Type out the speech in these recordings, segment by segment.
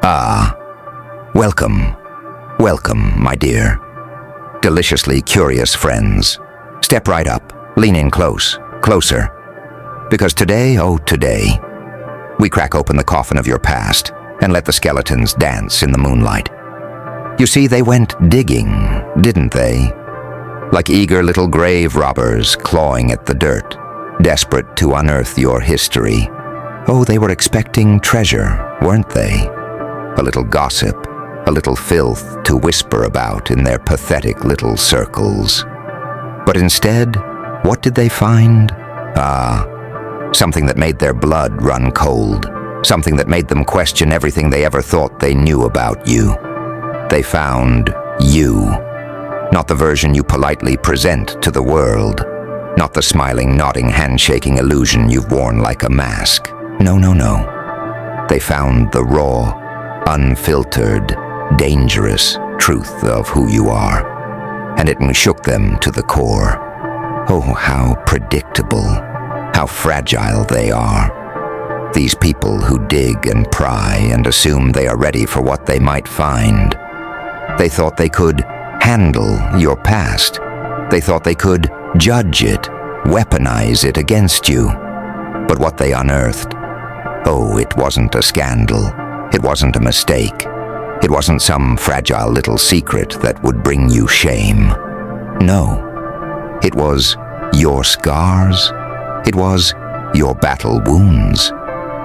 Ah, welcome, my dear. Deliciously curious friends. Step right up, lean in closer. Because today, oh today, we crack open the coffin of your past and let the skeletons dance in the moonlight. You see, they went digging, didn't they? Like eager little grave robbers clawing at the dirt, desperate to unearth your history. Oh, they were expecting treasure, weren't they? A little gossip, a little filth to whisper about in their pathetic little circles. But instead, what did they find? Something that made their blood run cold. Something that made them question everything they ever thought they knew about you. They found you. Not the version you politely present to the world. Not the smiling, nodding, handshaking illusion you've worn like a mask. No. They found the raw, unfiltered, dangerous truth of who you are. And it shook them to the core. Oh, how predictable, how fragile they are. These people who dig and pry and assume they are ready for what they might find. They thought they could handle your past. They thought they could judge it, weaponize it against you. But what they unearthed, oh, it wasn't a scandal. It wasn't a mistake. It wasn't some fragile little secret that would bring you shame. No, it was your scars. It was your battle wounds.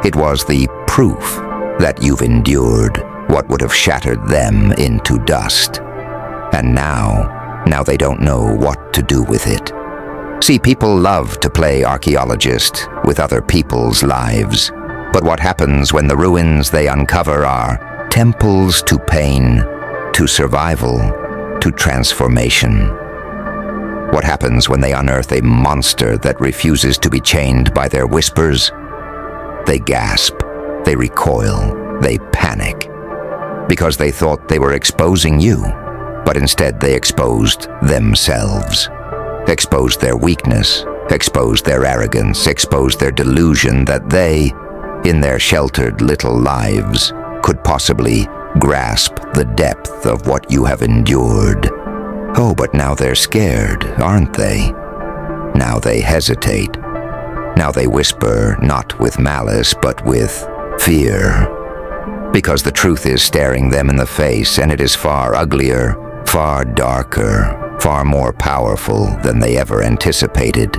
It was the proof that you've endured what would have shattered them into dust. And now they don't know what to do with it. See, people love to play archaeologist with other people's lives. But what happens when the ruins they uncover are temples to pain, to survival, to transformation? What happens when they unearth a monster that refuses to be chained by their whispers? They gasp, they recoil, they panic. Because they thought they were exposing you, but instead they exposed themselves. Exposed their weakness, exposed their arrogance, exposed their delusion that they, in their sheltered little lives, could possibly grasp the depth of what you have endured. Oh, but now they're scared, aren't they? Now they hesitate. Now they whisper not with malice, but with fear. Because the truth is staring them in the face, and it is far uglier, far darker, far more powerful than they ever anticipated.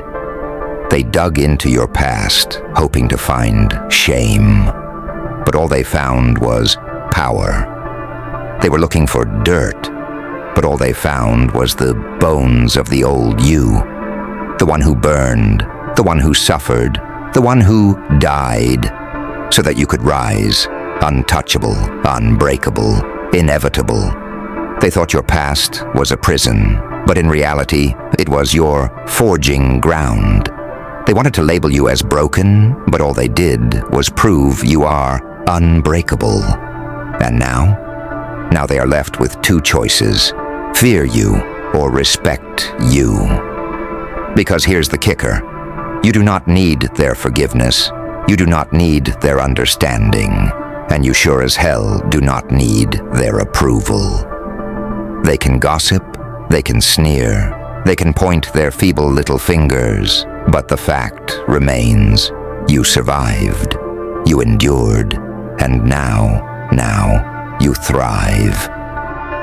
They dug into your past, hoping to find shame. But all they found was power. They were looking for dirt, but all they found was the bones of the old you. The one who burned, the one who suffered, the one who died, so that you could rise, untouchable, unbreakable, inevitable. They thought your past was a prison, but in reality, it was your forging ground. They wanted to label you as broken, but all they did was prove you are unbreakable. And now they are left with two choices: fear you or respect you. Because here's the kicker. You do not need their forgiveness. You do not need their understanding. And you sure as hell do not need their approval. They can gossip, they can sneer, they can point their feeble little fingers, but the fact remains, you survived, you endured, and now you thrive.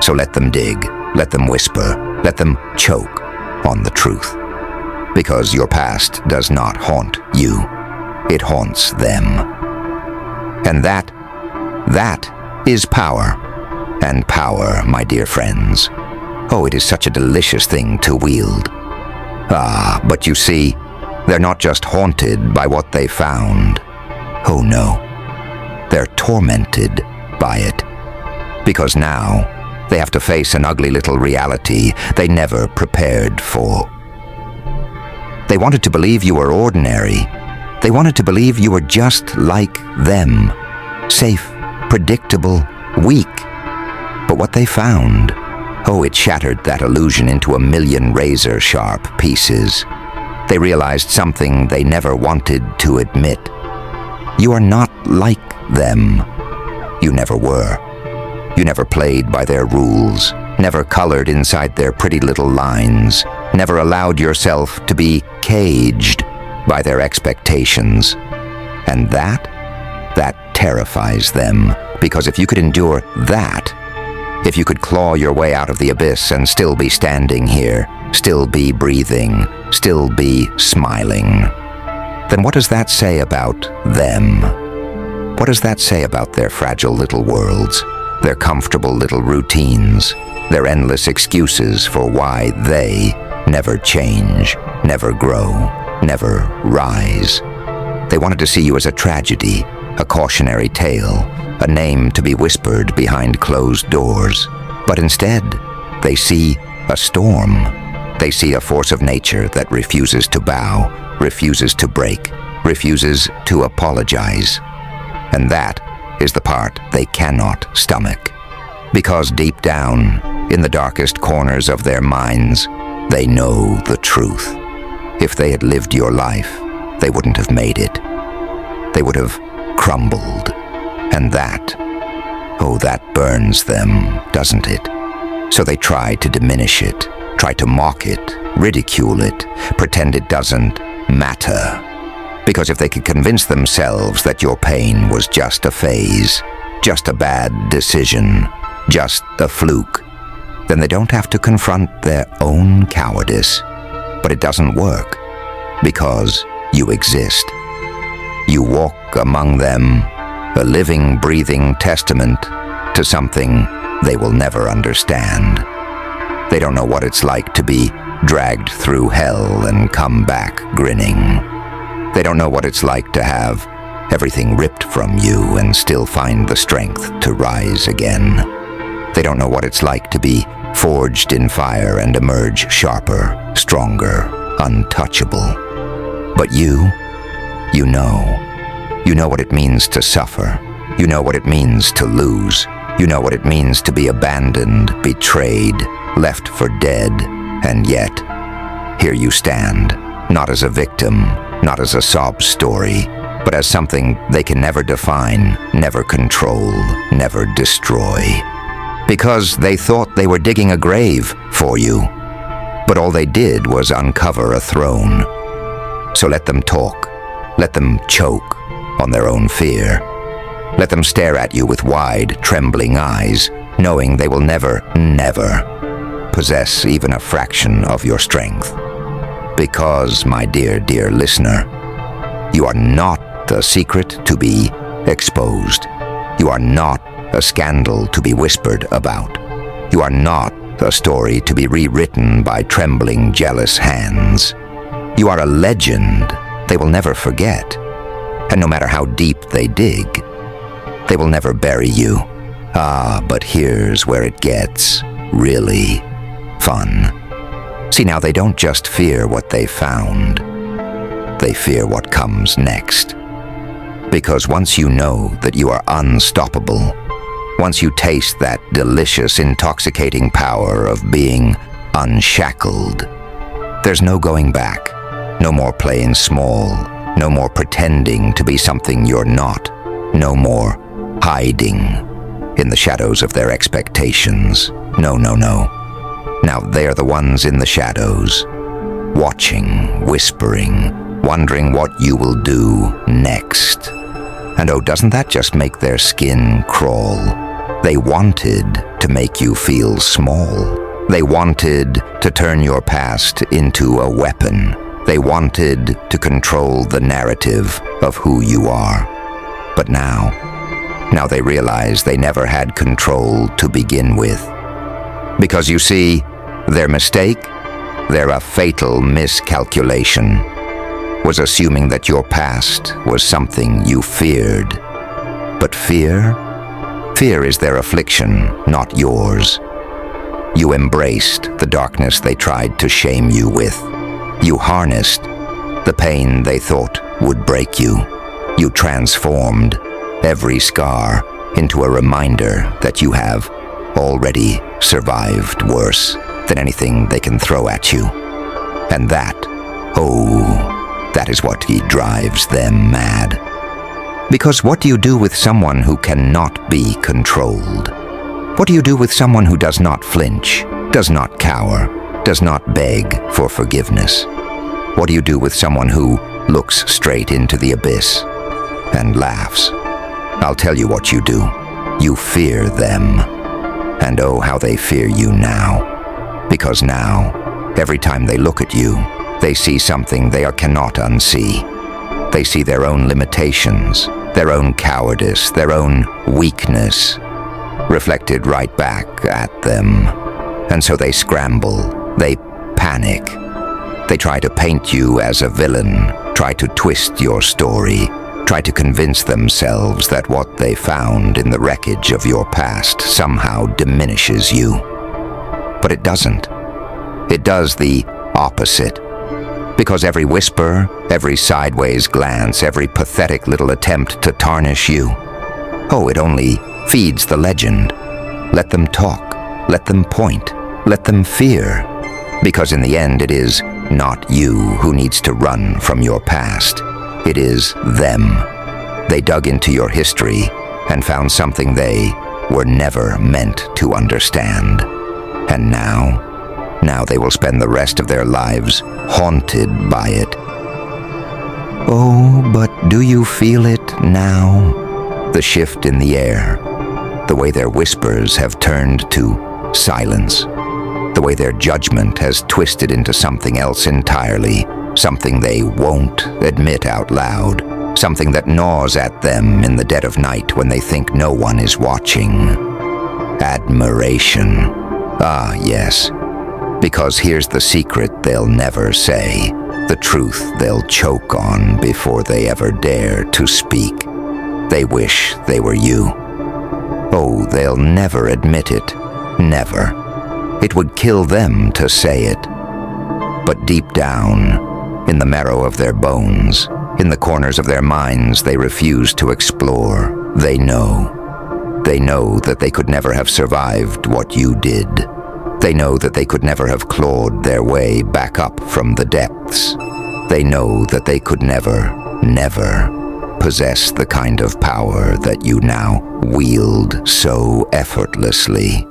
So let them dig, let them whisper, let them choke on the truth. Because your past does not haunt you, it haunts them. And that is power. And power, my dear friends, oh, it is such a delicious thing to wield. But you see, they're not just haunted by what they found. Oh no, they're tormented by it. Because now, they have to face an ugly little reality they never prepared for. They wanted to believe you were ordinary. They wanted to believe you were just like them. Safe, predictable, weak. But what they found, oh, it shattered that illusion into a million razor-sharp pieces. They realized something they never wanted to admit. You are not like them. you never were. You never played by their rules, never colored inside their pretty little lines, never allowed yourself to be caged by their expectations. And that terrifies them, because if you could endure that, if you could claw your way out of the abyss and still be standing here, still be breathing, still be smiling, then what does that say about them? What does that say about their fragile little worlds, their comfortable little routines, their endless excuses for why they never change, never grow, never rise? They wanted to see you as a tragedy, a cautionary tale, a name to be whispered behind closed doors. But instead, they see a storm. They see a force of nature that refuses to bow, refuses to break, refuses to apologize. And that is the part they cannot stomach. Because deep down, in the darkest corners of their minds, they know the truth. If they had lived your life, they wouldn't have made it. They would have crumbled. And that, oh, that burns them, doesn't it? So they try to diminish it, try to mock it, ridicule it, pretend it doesn't matter. Because if they could convince themselves that your pain was just a phase, just a bad decision, just a fluke, then they don't have to confront their own cowardice. But it doesn't work, because you exist. You walk among them, a living, breathing testament to something they will never understand. They don't know what it's like to be dragged through hell and come back grinning. They don't know what it's like to have everything ripped from you and still find the strength to rise again. They don't know what it's like to be forged in fire and emerge sharper, stronger, untouchable. But you know. You know what it means to suffer. You know what it means to lose. You know what it means to be abandoned, betrayed, left for dead. And yet, here you stand, not as a victim, not as a sob story, but as something they can never define, never control, never destroy. Because they thought they were digging a grave for you, but all they did was uncover a throne. So let them talk, let them choke on their own fear. Let them stare at you with wide, trembling eyes, knowing they will never possess even a fraction of your strength. Because, my dear, dear listener, you are not a secret to be exposed. You are not a scandal to be whispered about. You are not a story to be rewritten by trembling, jealous hands. You are a legend they will never forget. And no matter how deep they dig, they will never bury you. Ah, but here's where it gets really fun. See, now they don't just fear what they found. They fear what comes next. Because once you know that you are unstoppable, once you taste that delicious, intoxicating power of being unshackled, there's no going back, no more playing small, no more pretending to be something you're not, no more hiding in the shadows of their expectations. No. Now they're the ones in the shadows, watching, whispering, wondering what you will do next. And oh, doesn't that just make their skin crawl? They wanted to make you feel small. They wanted to turn your past into a weapon. They wanted to control the narrative of who you are. But now they realize they never had control to begin with. Because you see, their mistake, their fatal miscalculation, was assuming that your past was something you feared. But fear is their affliction, not yours. You embraced the darkness they tried to shame you with. You harnessed the pain they thought would break you. You transformed every scar into a reminder that you have already survived worse than anything they can throw at you. And that is what drives them mad. Because what do you do with someone who cannot be controlled? What do you do with someone who does not flinch, does not cower, does not beg for forgiveness? What do you do with someone who looks straight into the abyss and laughs? I'll tell you what you do. You fear them. And oh, how they fear you now. Because now, every time they look at you, they see something they cannot unsee. They see their own limitations, their own cowardice, their own weakness, reflected right back at them. And so they scramble, they panic. They try to paint you as a villain, try to twist your story, try to convince themselves that what they found in the wreckage of your past somehow diminishes you. But it doesn't. It does the opposite. Because every whisper, every sideways glance, every pathetic little attempt to tarnish you, oh, it only feeds the legend. Let them talk, let them point, let them fear. Because in the end, it is not you who needs to run from your past. It is them. They dug into your history and found something they were never meant to understand. And now they will spend the rest of their lives haunted by it. Oh, but do you feel it now? The shift in the air, the way their whispers have turned to silence, the way their judgment has twisted into something else entirely, something they won't admit out loud, something that gnaws at them in the dead of night when they think no one is watching. Admiration. Ah, yes. Because here's the secret they'll never say, the truth they'll choke on before they ever dare to speak. They wish they were you. Oh, they'll never admit it. Never. It would kill them to say it. But deep down, in the marrow of their bones, in the corners of their minds they refuse to explore, they know. They know that they could never have survived what you did. They know that they could never have clawed their way back up from the depths. They know that they could never possess the kind of power that you now wield so effortlessly.